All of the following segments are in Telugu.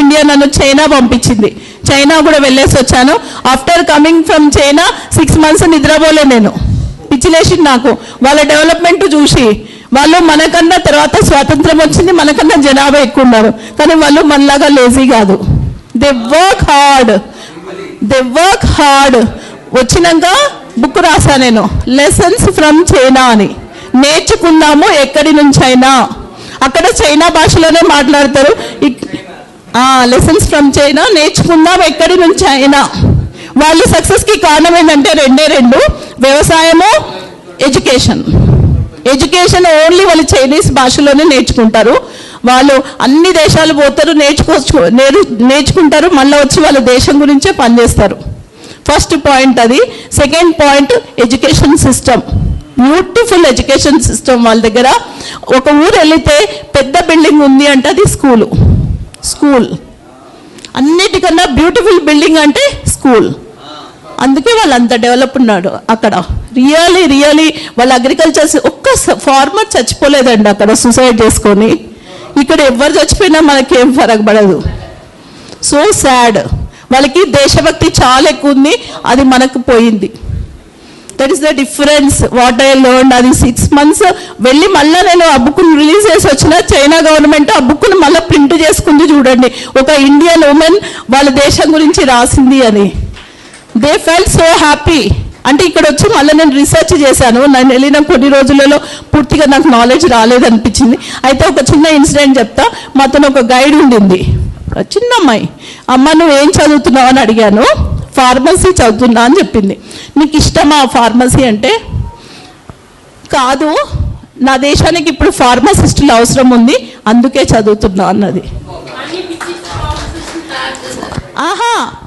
ఇండియా నన్ను చైనా పంపించింది. చైనా కూడా వెళ్ళేసి వచ్చాను. After coming from China 6 months నిద్రపోలే నేను. పిచ్చిలేసింది నాకు వాళ్ళ డెవలప్మెంట్ చూసి. వాళ్ళు మనకన్నా తర్వాత స్వాతంత్రం వచ్చింది, మనకన్నా జనాభా ఎక్కువ ఉన్నారు, కానీ వాళ్ళు మనలాగా లేజీ కాదు. They work hard. వచ్చినాక బుక్ రాసా నేను, లెసన్స్ ఫ్రమ్ చైనా అని. నేర్చుకుందాము ఎక్కడి నుంచి అయినా. అక్కడ చైనా భాషలోనే మాట్లాడతారు. లెసన్స్ ఫ్రమ్ చైనా, నేర్చుకుందాం ఎక్కడి నుంచి అయినా. వాళ్ళు సక్సెస్కి కారణం ఏంటంటే 2 వ్యవసాయము, ఎడ్యుకేషన్ ఓన్లీ వాళ్ళు చైనీస్ భాషలోనే నేర్చుకుంటారు. వాళ్ళు అన్ని దేశాలు పోతారు, నేర్చుకుంటారు, మళ్ళీ వచ్చి వాళ్ళ దేశం గురించే పనిచేస్తారు. ఫస్ట్ పాయింట్ అది. Second point education system. Beautiful education system వాళ్ళ దగ్గర. ఒక ఊరు వెళితే పెద్ద బిల్డింగ్ ఉంది అంటే అది స్కూల్. అన్నిటికన్నా బ్యూటిఫుల్ బిల్డింగ్ అంటే స్కూల్. అందుకే వాళ్ళు అంత డెవలప్ ఉన్నాడు అక్కడ. రియలీ వాళ్ళ అగ్రికల్చర్. ఒక్క ఫార్మర్ చచ్చిపోలేదండి అక్కడ సూసైడ్ చేసుకొని. ఇక్కడ ఎవరు చచ్చిపోయినా మనకేం ఫరక్ పడదు. So sad. వాళ్ళకి దేశభక్తి చాలా ఎక్కువ ఉంది, అది మనకు పోయింది. That is the difference what I learned. అది 6 months వెళ్ళి మళ్ళీ నేను ఆ బుక్ను రిలీజ్ చేసి వచ్చిన. చైనా గవర్నమెంట్ ఆ బుక్ను మళ్ళీ ప్రింట్ చేసుకుంది. చూడండి, ఒక ఇండియన్ ఉమెన్ వాళ్ళ దేశం గురించి రాసింది అని. They felt so happy. అంటే ఇక్కడ వచ్చి మళ్ళీ నేను రీసెర్చ్ చేశాను. నేను వెళ్ళిన కొన్ని రోజులలో పూర్తిగా నాకు నాలెడ్జ్ రాలేదనిపించింది. అయితే ఒక చిన్న ఇన్సిడెంట్ చెప్తా. మాతో ఒక గైడ్ ఉండింది, చిన్న అమ్మాయి. అమ్మ నువ్వు ఏం చదువుతున్నావు అని అడిగాను. ఫార్మసీ చదువుతున్నా అని చెప్పింది. నీకు ఇష్టమా ఫార్మసీ అంటే? కాదు, నా దేశానికి ఇప్పుడు ఫార్మసిస్టులు అవసరం ఉంది, అందుకే చదువుతున్నా అన్నది.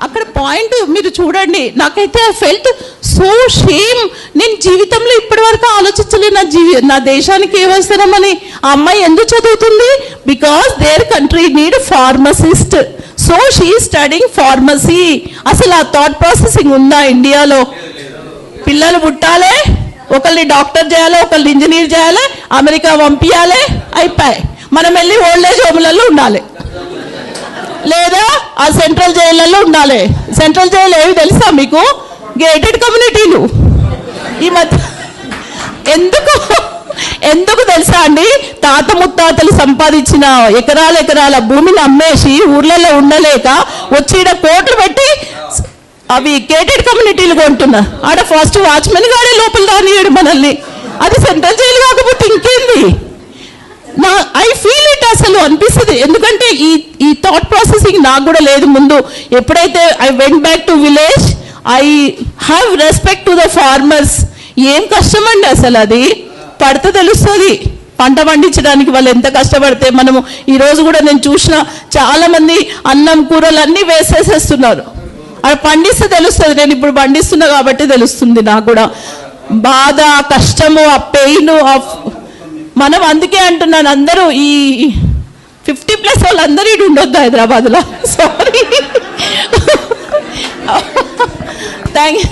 అక్కడ పాయింట్ మీరు చూడండి. నాకైతే ఐ ఫెల్ట్ సో షేమ్. నేను జీవితంలో ఇప్పటి వరకు ఆలోచించలేదు నా దేశానికి ఏమవసరమని. ఆ అమ్మాయి ఎందుకు చదువుతుంది? Because there country need pharmacist. So she studying pharmacy. అసలు ఆ థాట్ ప్రాసెసింగ్ ఉందా ఇండియాలో? పిల్లలు పుట్టాలి, ఒకరిని డాక్టర్ చేయాలి, ఒకరిని ఇంజనీర్ చేయాలి, అమెరికా పంపించాలి, అయిపోయి మనం వెళ్ళి ఓల్డ్ ఏజ్ హోమ్లలో ఉండాలి, లేదా ఆ సెంట్రల్ జైళ్ళల్లో ఉండాలి. సెంట్రల్ జైలు ఏవి తెలుసా మీకు? గేటెడ్ కమ్యూనిటీలు. ఈ మధ్య ఎందుకు తెలుసా అండి? తాత ముత్తాతలు సంపాదించిన ఎకరాల భూమిని అమ్మేసి ఊర్లలో ఉండలేక వచ్చి కోట్లు పెట్టి అవి గేటెడ్ కమ్యూనిటీలు కొంటున్నా. ఆడ ఫస్ట్ వాచ్మెన్ గాడే లోపల రానియడు మనల్ని. అది సెంట్రల్ జైలు కాకపోతే ఇంకేంది? I feel it. అసలు అనిపిస్తుంది. ఎందుకంటే ఈ థాట్ ప్రాసెసింగ్ నాకు కూడా లేదు ముందు. ఎప్పుడైతే I went back to village, I have respect to the farmers. ఏం కష్టం అండి అసలు. అది పడితే తెలుస్తుంది. పంట పండించడానికి వాళ్ళు ఎంత కష్టపడితే. మనము ఈరోజు కూడా నేను చూసిన చాలా మంది అన్నం కూరలు అన్నీ వేసేసేస్తున్నారు. అది పండిస్తే తెలుస్తుంది. నేను ఇప్పుడు పండిస్తున్నా కాబట్టి తెలుస్తుంది నాకు కూడా. బాధ, కష్టము, ఆ పెయిన్, మనం అందుకే అంటున్నాను అందరూ ఈ 50+ వాళ్ళందరూ ఇటు ఉండొద్దు హైదరాబాద్లో. సారీ. Thank you.